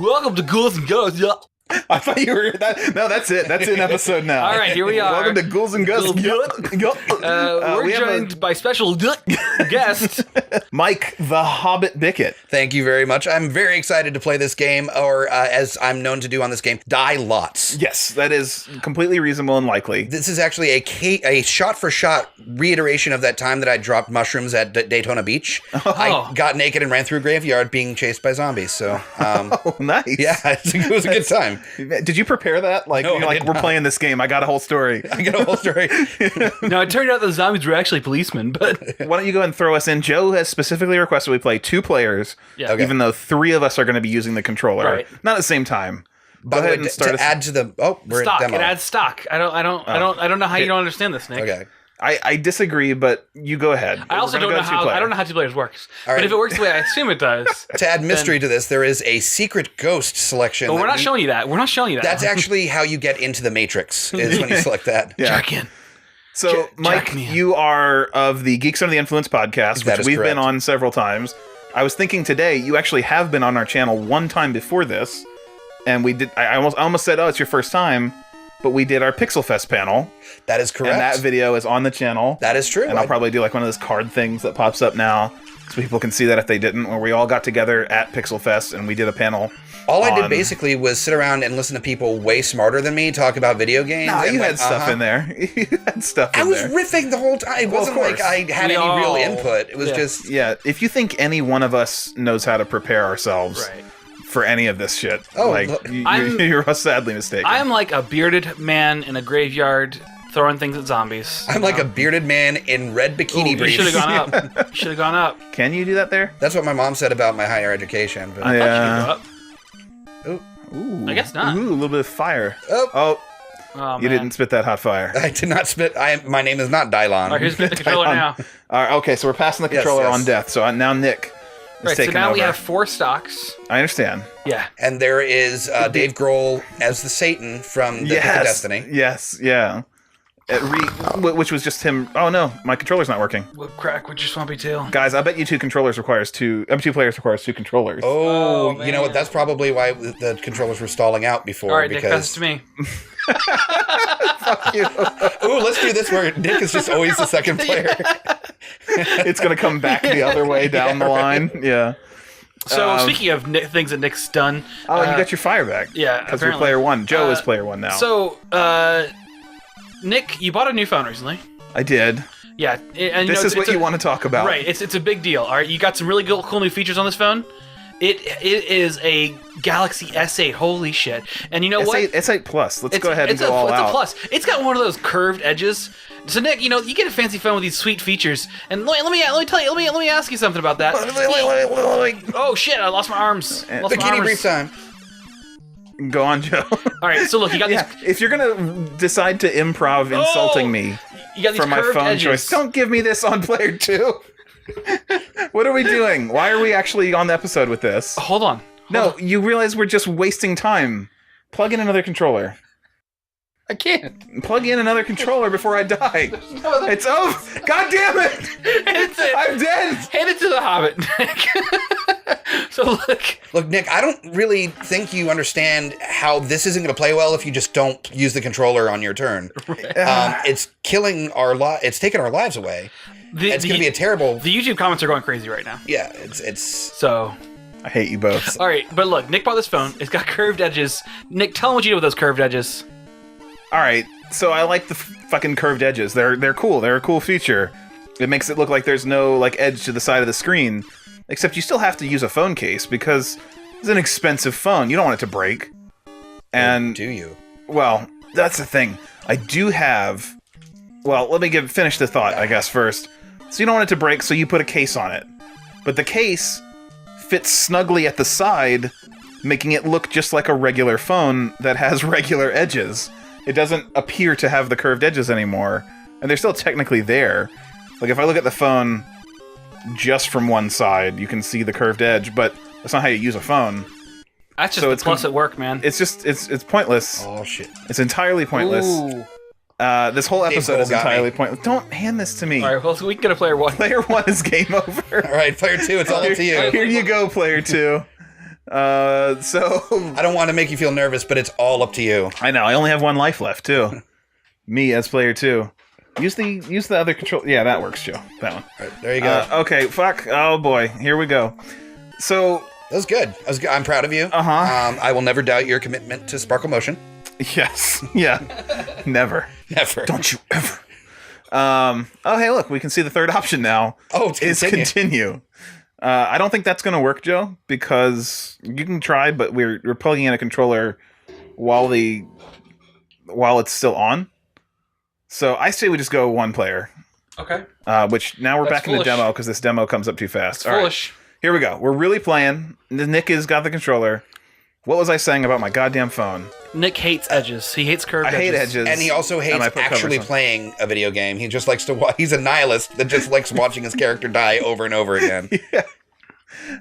Welcome to Ghouls and Ghosts. Yeah. I thought you were that. No, that's it. That's an episode now. All right, here we are. Welcome to Ghouls and Ghosts. We're joined by special guest Mike the Hobbit Bickett. Thank you very much. I'm very excited to play this game, or as I'm known to do on this game, die lots. Yes, that is completely reasonable and likely. This is actually a shot-for-shot reiteration of that time that I dropped mushrooms at Daytona Beach. Oh. I got naked and ran through a graveyard being chased by zombies. So, oh, nice. Yeah, it was a good time. Did you prepare that? Like, No, you're like, we're playing this game. I got a whole story. I got a whole story. No, it turned out the zombies were actually policemen, but... Why don't you go and throw us in? Joe has specifically requested we play 2 players, Yeah. Okay. even though 3 of us are going to be using the controller. Right. Not at the same time. By Go the ahead way, and start to add to the... Oh, we're stock. at demo. It adds stock. I don't know how you don't understand this, Nick. Okay. I disagree, but you go ahead. I also don't know how. I don't know how 2 players works. All right. But if it works the way I assume it does, To add mystery to this, there is a secret ghost selection. but we're not showing you that. We're not showing you that. That's actually how you get into the Matrix, is when you select that. Yeah. Jack-in. So, Mike, Jack-man. you are of the Geeks Under the Influence podcast, That which is we've correct. been on several times. I was thinking today, you actually have been on our channel one time before this, and we did. I almost said, "Oh, it's your first time," but we did our Pixel Fest panel, That is correct. and that video is on the channel. That is true. And I'll probably do like one of those card things that pops up now, so people can see that if they didn't, where we all got together at Pixel Fest and we did a panel. All I did on- basically was sit around and listen to people way smarter than me talk about video games. No, and you went, had stuff in there. You had stuff in I was there. riffing the whole time. It Well, of wasn't like course. I had We any real all- input. It was yeah. just... Yeah, if you think any one of us knows how to prepare ourselves Right. for any of this shit, Oh, like look, you're sadly mistaken. I'm like a bearded man in a graveyard throwing things at zombies. I'm like a bearded man in red bikini You briefs. should have gone up. You should have gone up. Can you do that there? That's what my mom said about my higher education. But I thought you Yeah. could go up. Ooh, I guess not. Ooh, a little bit of fire. Oh. Oh, You man. didn't spit that hot fire. I did not spit. My name is not Dylon. All right, here's the controller now. All right, okay, so we're passing the Yes, controller yes. on death. So now Nick is Right, so taking now over. we have 4 stocks. I understand. Yeah. And there is Dave Grohl as the Satan from the Pick of Yes, Destiny. yes, yeah. Which was just him. Oh no, my controller's not working. What crack with your swampy tail? Guys, I bet you 2 players requires 2 players. Oh, Oh, you know what? man. That's probably why the controllers were stalling out before. All right, Nick, because pass it to me. Fuck you. Ooh, let's do this where Nick is just always the second player. It's gonna come back the other way down the line. Yeah. So, speaking of things that Nick's done. Oh, you got your fire back. Yeah, Because you're apparently. player 1. Joe is player 1 now. So, Nick, you bought a new phone recently. I did. Yeah. And This is what you want to talk about. Right, it's a big deal. All right, you got some really cool new features on this phone. It is a Galaxy S8. Holy shit! And you know what? S8 Plus. Let's go ahead and go all it's out. a plus. It's got one of those curved edges. So Nick, you know, you get a fancy phone with these sweet features, and let me tell you, let me ask you something about that. Oh shit! I lost my arms. Lost my Bikini arms. brief time. Go on, Joe. All right, so look, you got Yeah, if you're gonna decide to improv insulting me you got these for my curved phone edges. choice, don't give me this on player 2. What are we doing? Why are we actually on the episode with this? Hold on. No, you realize we're just wasting time. Plug in another controller. I can't. Plug in another controller before I die. It's over. God damn it! I'm dead. Hand it to the Hobbit, Nick. So Look, Nick, I don't really think you understand how this isn't going to play well if you just don't use the controller on your turn. It's killing it's taking our lives away. It's going to be a terrible... The YouTube comments are going crazy right now. Yeah, it's... So, I hate you both. all right, but look, Nick bought this phone. It's got curved edges. Nick, tell him what you did with those curved edges. All right, so I like the fucking curved edges. They're cool. They're a cool feature. It makes it look like there's no like edge to the side of the screen. Except you still have to use a phone case because it's an expensive phone. You don't want it to break. And do you? well, that's the thing. I do have. Well, let me finish the thought, I guess, first. So you don't want it to break, so you put a case on it. But the case fits snugly at the side, making it look just like a regular phone that has regular edges. It doesn't appear to have the curved edges anymore, and they're still technically there. Like, if I look at the phone just from one side, you can see the curved edge, but that's not how you use a phone. That's just So the it's plus at work, man. It's just, it's pointless. Oh, shit. It's entirely pointless. Ooh. This whole episode Cole is got me. entirely pointless. Don't hand this to me. All right, well, so we can get a player 1. Player 1 is game over. All right, player 2, it's all up to you. Here you go, player 2. So I don't want to make you feel nervous, but it's all up to you. I know. I only have one life left too. Me as player 2. Use the other control. Yeah, that works, Joe. That one. All right, there you go. Okay. Fuck. Oh boy. Here we go. So that was good. I'm proud of you. I will never doubt your commitment to Sparkle Motion. Yes. Yeah. Never. Never. Don't you ever. Oh, hey, look. We can see the third option now. Oh, it's continue. I don't think that's going to work, Joe, because you can try, but we're plugging in a controller while it's still on. So I say we just go one player. Okay. Which now we're back in the demo because this demo comes up too fast. All foolish. Right, here we go. We're really playing. Nick has got the controller. What was I saying about my goddamn phone? Nick hates edges. He hates curved edges. I hate edges. And he also hates actually playing a video game. He just likes to watch. He's a nihilist that just likes watching his character die over and over again. Yeah.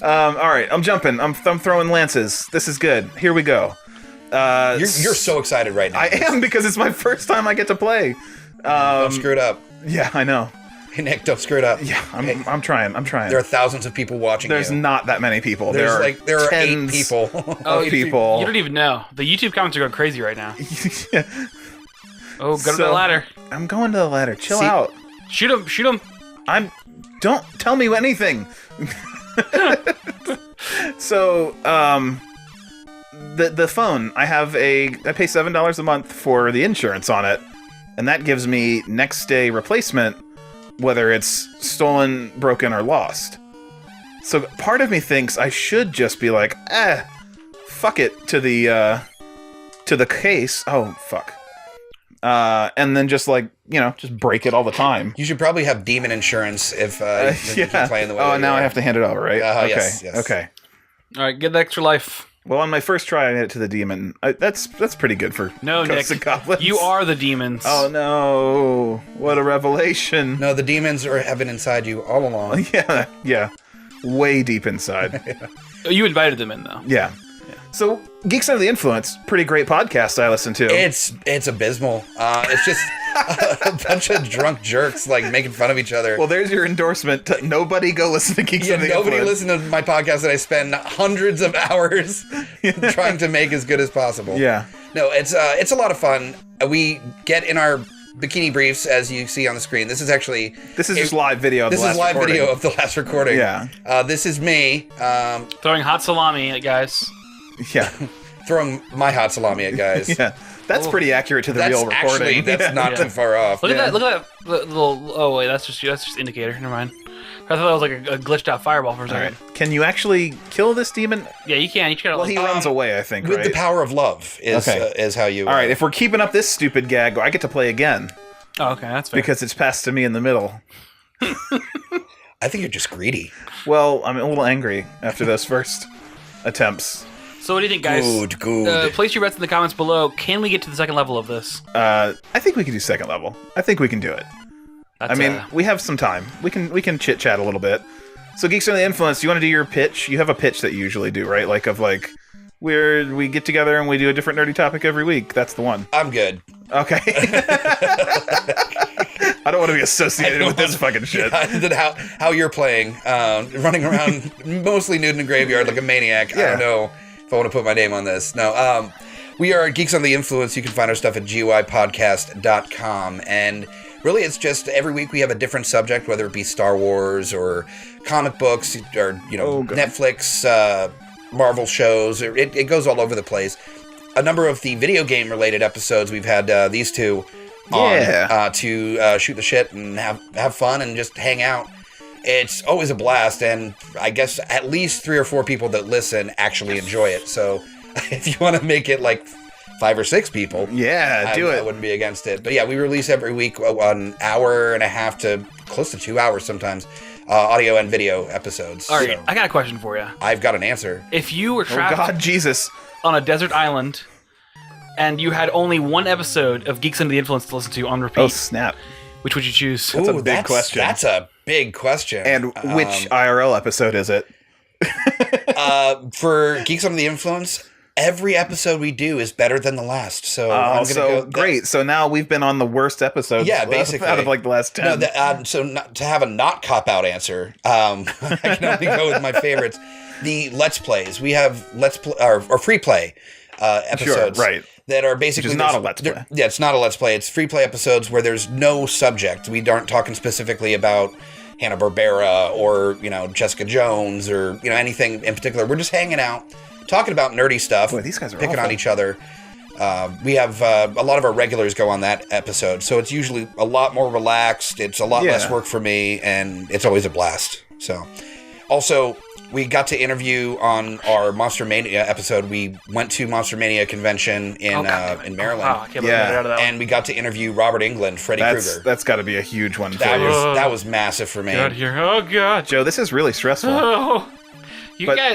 All right, I'm jumping. I'm throwing lances. This is good. Here we go. You're so excited right now. I am, because it's my first time I get to play. Don't screw it up. Yeah, I know. Hey, Nick, don't screw it up. Yeah, I'm trying. There are thousands of people watching. There's not that many people. There are 8 people. People. You don't even know. The YouTube comments are going crazy right now. Yeah. Oh, go to the ladder. I'm going to the ladder. Chill out. Shoot him. Don't tell me anything. So, the phone, I pay $7 a month for the insurance on it, and that gives me next day replacement, whether it's stolen, broken, or lost. So part of me thinks I should just be like, fuck it to the case. Oh, fuck. And then just just break it all the time. You should probably have demon insurance if you keep playing the way. Oh, now I have to hand it over, right? Okay. Yes. Okay. All right, get the extra life. Well, on my first try, I made it to the demon. That's pretty good for Ghosts and Goblins. You are the demons. Oh no! What a revelation! No, the demons have been inside you all along. Yeah, way deep inside. You invited them in, though. Yeah. So, Geeks Under the Influence, pretty great podcast I listen to. It's abysmal. It's just a bunch of drunk jerks making fun of each other. Well, there's your endorsement. Nobody go listen to Geeks Under the Influence. Nobody listen to my podcast that I spend hundreds of hours trying to make as good as possible. Yeah. No, it's a lot of fun. We get in our bikini briefs, as you see on the screen. This is just live video of the last recording. This is live video of the last recording. Yeah. This is me. Throwing hot salami at guys. Yeah. Throwing my hot salami at guys. Yeah. That's pretty accurate to the real recording. That's not too far off. Look at that little... Oh, wait, that's just indicator. Never mind. I thought that was like a glitched out fireball for a second. Right. Can you actually kill this demon? Yeah, you can. He runs away, I think, with the power of love is how you... All right, if we're keeping up this stupid gag, I get to play again. Oh, okay, that's fair. Because it's passed to me in the middle. I think you're just greedy. Well, I'm a little angry after those first attempts. So what do you think, guys? Good. Place your bets in the comments below. Can we get to the second level of this? I think we can do second level. I think we can do it. We have some time. We can chit-chat a little bit. So, Geeks Under the Influence, you want to do your pitch? You have a pitch that you usually do, right? Where we get together and we do a different nerdy topic every week. That's the one. I'm good. Okay. I don't want to be associated with this fucking shit. Yeah, how you're playing, running around mostly nude in a graveyard like a maniac. Yeah. I don't know if I want to put my name on this. No, we are Geeks Under the Influence. You can find our stuff at GUIpodcast.com. And really, it's just every week we have a different subject, whether it be Star Wars or comic books or, Netflix, Marvel shows. It goes all over the place. A number of the video game related episodes, we've had these two on to shoot the shit and have fun and just hang out. It's always a blast, and I guess at least 3 or 4 people that listen actually enjoy it. So if you want to make it 5 or 6 people, do it. I wouldn't be against it. But yeah, we release every week 1 hour and a half to close to 2 hours sometimes, audio and video episodes. All right, I got a question for you. I've got an answer. If you were trapped Jesus. on a desert island and you had only 1 episode of Geeks Under the Influence to listen to on repeat, oh snap, which would you choose? That's a big question. That's a big question. And which IRL episode is it? For Geeks Under the Influence, every episode we do is better than the last. So I'm gonna go great. So now we've been on the worst episodes. Yeah, basically out of the last 10. No, to have a not cop out answer, I can only go with my favorites. the Let's Plays. We have or free play episodes. Sure, right. That are basically... Which is not a Let's Play. Yeah, it's not a Let's Play. It's free play episodes where there's no subject. We aren't talking specifically about Hanna-Barbera or, Jessica Jones or, anything in particular. We're just hanging out, talking about nerdy stuff. Boy, these guys are picking awful. on each other. We have a lot of our regulars go on that episode, so it's usually a lot more relaxed. It's a lot less work for me, and it's always a blast. So, also, we got to interview on our Monster Mania episode. We went to Monster Mania convention in Maryland. Wow, I can't believe I got out of that and we got to interview Robert Englund, Freddy Krueger. That's got to be a huge one for That you. that was massive for me. God, here. Oh, God. Joe, this is really stressful. Oh.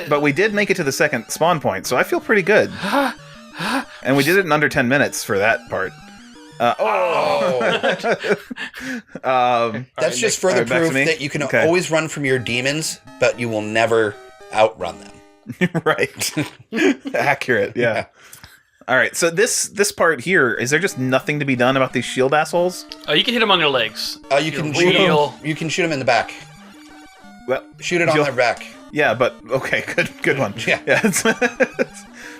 But we did make it to the second spawn point, so I feel pretty good. And we did it in under 10 minutes for that part. That's just further proof that you can always run from your demons, but you will never outrun them. Right. Accurate, yeah. All right, so this part here, is there just nothing to be done about these shield assholes? You can hit them on their legs. You can shoot them in the back. Well, shoot it on their back. Yeah, but okay, good one. Yeah.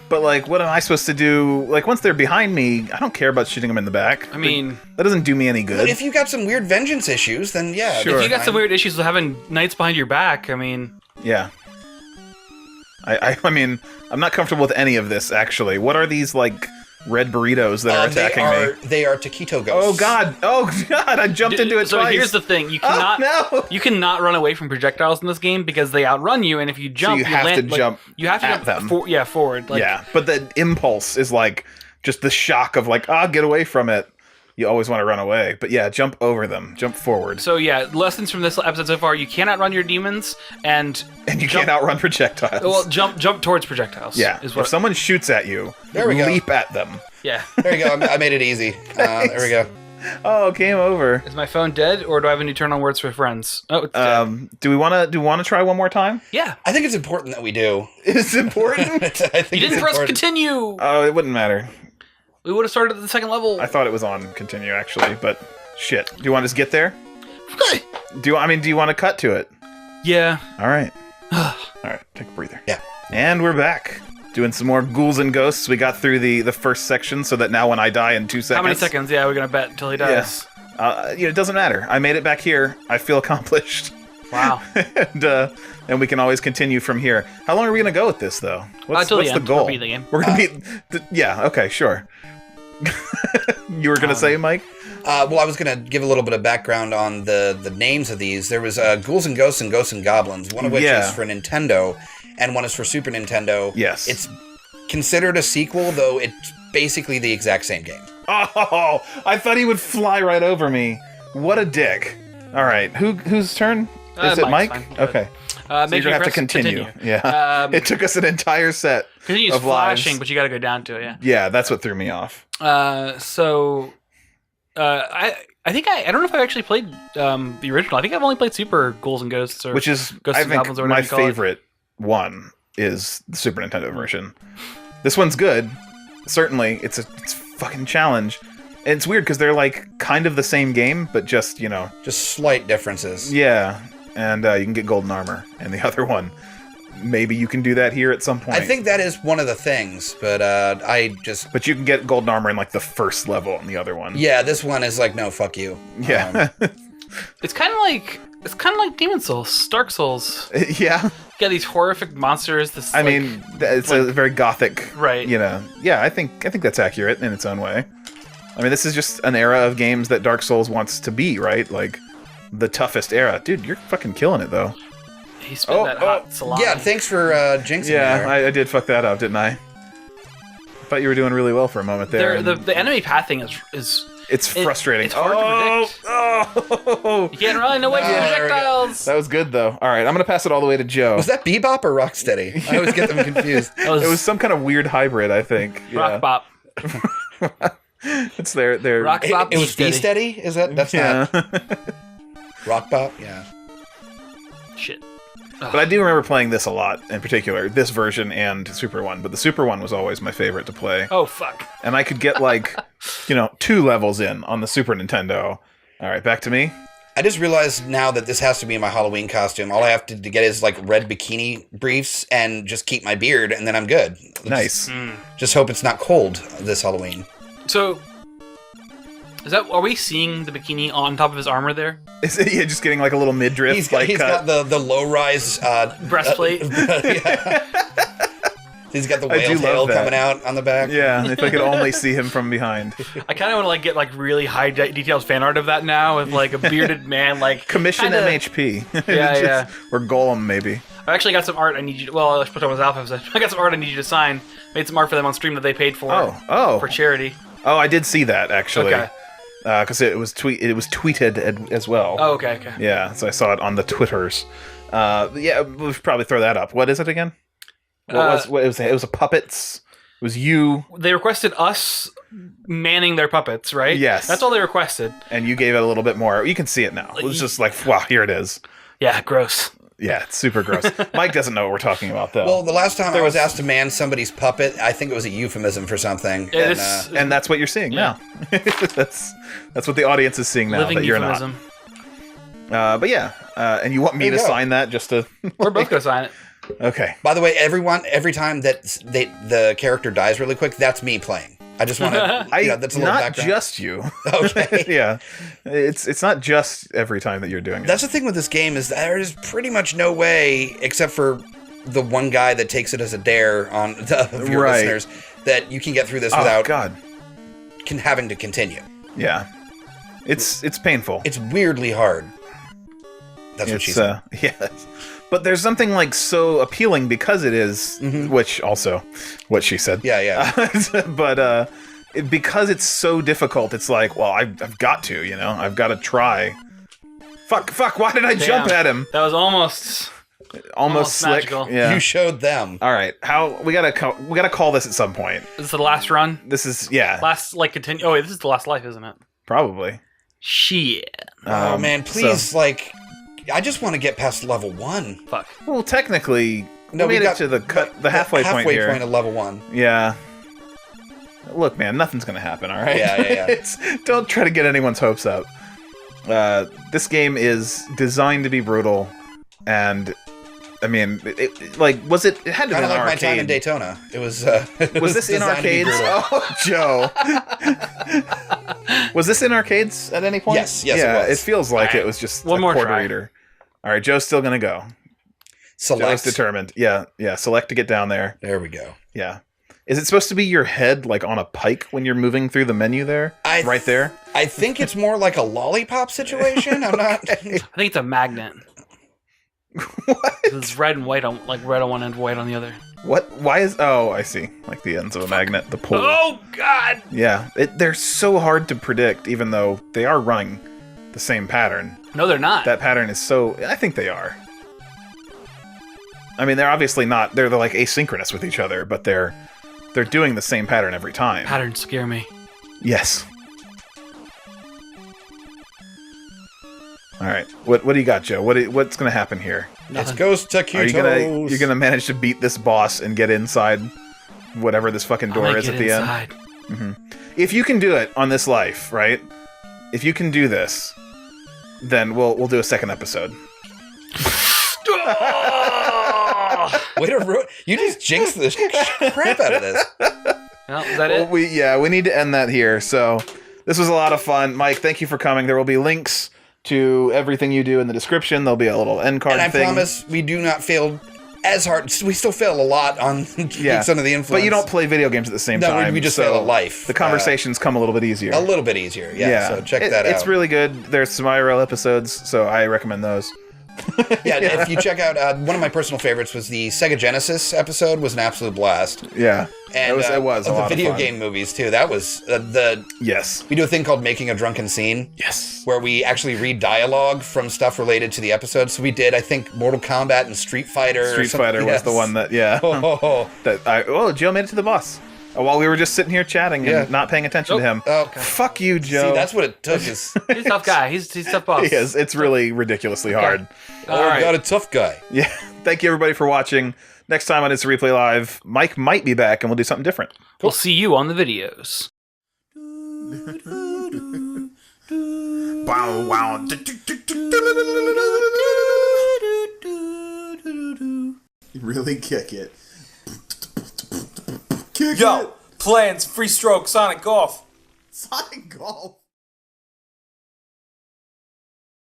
But like, what am I supposed to do? Like, once they're behind me, I don't care about shooting them in the back. I mean, that doesn't do me any good. But if you got some weird vengeance issues, then yeah. Sure. If you got some weird issues with having knights behind your back, I mean, yeah. I mean, I'm not comfortable with any of this, actually. What are these, like, red burritos that are attacking me? They are taquito ghosts. Oh god, I jumped into it so twice. Here's the thing, you cannot you cannot run away from projectiles in this game because they outrun you, and if you jump, so you have to jump at them. Forward. Like, yeah, but the impulse is like just the shock of like, get away from it. You always want to run away, but yeah, jump over them, jump forward. So yeah, lessons from this episode so far: you can't outrun your demons, and you can't outrun projectiles. Well, jump towards projectiles. Yeah, if someone shoots at you, leap at them. Yeah, there you go. I made it easy. There we go. Oh, game over. Is my phone dead, or do I have a new turn on words for friends? Oh, it's dead. Do we want to try one more time? Yeah, I think it's important that we do. It's important. I think you didn't press continue. Oh, it wouldn't matter. We would have started at the second level. I thought it was on continue actually, but shit. Do you want to just get there? Do you want to cut to it? Yeah. All right. All right. Take a breather. Yeah. And we're back. Doing some more ghouls and ghosts. We got through the first section, so that now when I die in 2 seconds. How many seconds? Yeah, we're gonna bet until he dies. Yeah. It doesn't matter. I made it back here. I feel accomplished. Wow. and we can always continue from here. How long are we gonna go with this though? What's the goal? We'll beat the game. We're gonna beat. Yeah. Okay. Sure. You were gonna say, Mike? Well, I was gonna give a little bit of background on the names of these. There was Ghouls and Ghosts and Ghosts and Goblins, one of which is for Nintendo, and one is for Super Nintendo. Yes. It's considered a sequel, though it's basically the exact same game. Oh, I thought he would fly right over me. What a dick. All right, whose turn? Is it Mike? Fine. Okay. So you're gonna have to continue. Yeah. It took us an entire set Continues of flashing, lives. but you got to go down to it. Yeah. Yeah, that's what threw me off. I think I don't know if I actually played the original. I think I've only played Super Ghouls and Ghosts, which is Ghosts I think Goblins or my whatever you call it. favorite one is the Super Nintendo version. This one's good. Certainly, it's fucking challenge. And it's weird because they're like kind of the same game, but just just slight differences. Yeah, and you can get golden armor in the other one. Maybe you can do that here at some point. I think that is one of the things, but But you can get golden armor in like the first level in the other one. Yeah, this one is like, no, fuck you. Yeah. It's kind of like Demon Souls, Dark Souls. Yeah. You got these horrific monsters. It's a very gothic, right? Yeah. I think that's accurate in its own way. I mean, this is just an era of games that Dark Souls wants to be, right? Like the toughest era. Dude, you're fucking killing it though. He spit that hot salami. Yeah, thanks for jinxing me there. I did fuck that up, didn't I? Thought you were doing really well for a moment there. The enemy pathing is it's frustrating. It's hard to predict. Oh! You can't run away from projectiles. That was good though. All right, I'm gonna pass it all the way to Joe. Was that Bebop or Rocksteady? I always get them confused. It was some kind of weird hybrid, I think. Rock Bop. It's their Rock Bop. It was B-Steady? Is that? That's not. Rock Bop? Yeah. Shit. But I do remember playing this a lot, in particular, this version and Super 1. But the Super 1 was always my favorite to play. Oh, fuck. And I could get, like, 2 levels in on the Super Nintendo. All right, back to me. I just realized now that this has to be my Halloween costume. All I have to get is like red bikini briefs and just keep my beard, and then I'm good. Nice. Just hope it's not cold this Halloween. So, are we seeing the bikini on top of his armor there? Is it just getting like a little midriff? He's got the low rise breastplate. He's got the whale tail coming out on the back. Yeah, if I could only see him from behind. I kind of want to get really high detailed fan art of that now with a bearded man commission MHP. Yeah. Or Golem maybe. I actually got some art I need you to... Well, I put it on his alpha. I got some art I need you to sign. Made some art for them on stream that they paid for. For charity. Oh, I did see that actually. Okay. Because it was tweeted as well. Oh, okay. Yeah, so I saw it on the Twitters. Yeah, we'll probably throw that up. What is it again? It was a puppets. It was you. They requested us manning their puppets, right? Yes. That's all they requested. And you gave it a little bit more. You can see it now. It was just wow, here it is. Yeah, gross. Yeah, it's super gross. Mike doesn't know what we're talking about, though. Well, the last time I was asked to man somebody's puppet, I think it was a euphemism for something. And that's what you're seeing now. That's what the audience is seeing now. Living that you're euphemism. Not. But yeah, and you want me to sign that just to... We're both going to sign it. Okay. By the way, every time that the character dies really quick, that's me playing. I just want to. That's a little background. Not just you. Okay. Yeah, it's not just every time that you're doing it. That's the thing with this game is there is pretty much no way, except for the one guy that takes it as a dare on the your listeners, that you can get through this without having to continue. Yeah, it's painful. It's weirdly hard. That's what she said. Yeah. But there's something so appealing because it is, which also, what she said. Yeah. But because it's so difficult, it's like, well, I've got to, I've got to try. Fuck! Why did I jump at him? That was almost slick. Magical. Yeah. You showed them. All right, we gotta call this at some point. This is the last run. This is last continue. Oh wait, this is the last life, isn't it? Probably. Shit. Oh man, please I just want to get past level 1. Fuck. Well, technically, we made it to the halfway point here. Halfway point of level 1. Yeah. Look, man, nothing's gonna happen. All right. Yeah. Don't try to get anyone's hopes up. This game is designed to be brutal, and I mean, it had to be an arcade. My time in Daytona. It was. Was this in arcades? Oh, Joe. Was this in arcades at any point? Yes, it was. It feels like it was just one a more quarter try. reader. All right, Joe's still gonna go. Select. Joe's determined. Yeah. Select to get down there. There we go. Yeah. Is it supposed to be your head on a pike when you're moving through the menu there? Right there? I think it's more like a lollipop situation. I'm not. I think it's a magnet. What? It's red and white on red on one end, white on the other. What? Why is... Oh, I see. Like the ends of a magnet, the pull. Oh, God! Yeah. They're so hard to predict, even though they are running the same pattern. No, they're not. That pattern is so... I think they are. I mean, they're obviously not... They're asynchronous with each other, but they're doing the same pattern every time. Patterns scare me. Yes. All right. What do you got, Joe? What's going to happen here? It's Ghost Taquitos. You're gonna manage to beat this boss and get inside whatever this fucking door is at the end. Mm-hmm. If you can do it on this life, right? If you can do this, then we'll do a second episode. Way to ruin! You just jinxed the crap out of this. Well, is that it? We need to end that here. So this was a lot of fun, Mike. Thank you for coming. There will be links to everything you do in the description. There'll be a little end card thing. And I promise we do not fail as hard. We still fail a lot on Geeks Under the Influence. But you don't play video games at the same time. No, we just fail at life. The conversations come a little bit easier. A little bit easier, yeah. So check that out. It's really good. There's some IRL episodes, so I recommend those. Yeah, if you check out, one of my personal favorites was the Sega Genesis episode. Was an absolute blast. Yeah, and it was a lot the video of fun. game movies too. That was yes. We do a thing called Making a Drunken Scene. Yes, where we actually read dialogue from stuff related to the episode. So we did, I think, Mortal Kombat and Street Fighter. Street Fighter was the one that Joe made it to the boss. While we were just sitting here chatting and not paying attention to him. Okay. Fuck you, Joe. See, that's what it took. He's a tough guy. He's a tough boss. He is. It's really ridiculously hard. All right. Got a tough guy. Yeah. Thank you, everybody, for watching. Next time on It's a Replay Live, Mike might be back, and we'll do something different. We'll see you on the videos. Wow, wow. Really kick it. Kick Yo, it. plans, free stroke, Sonic Golf. Sonic Golf.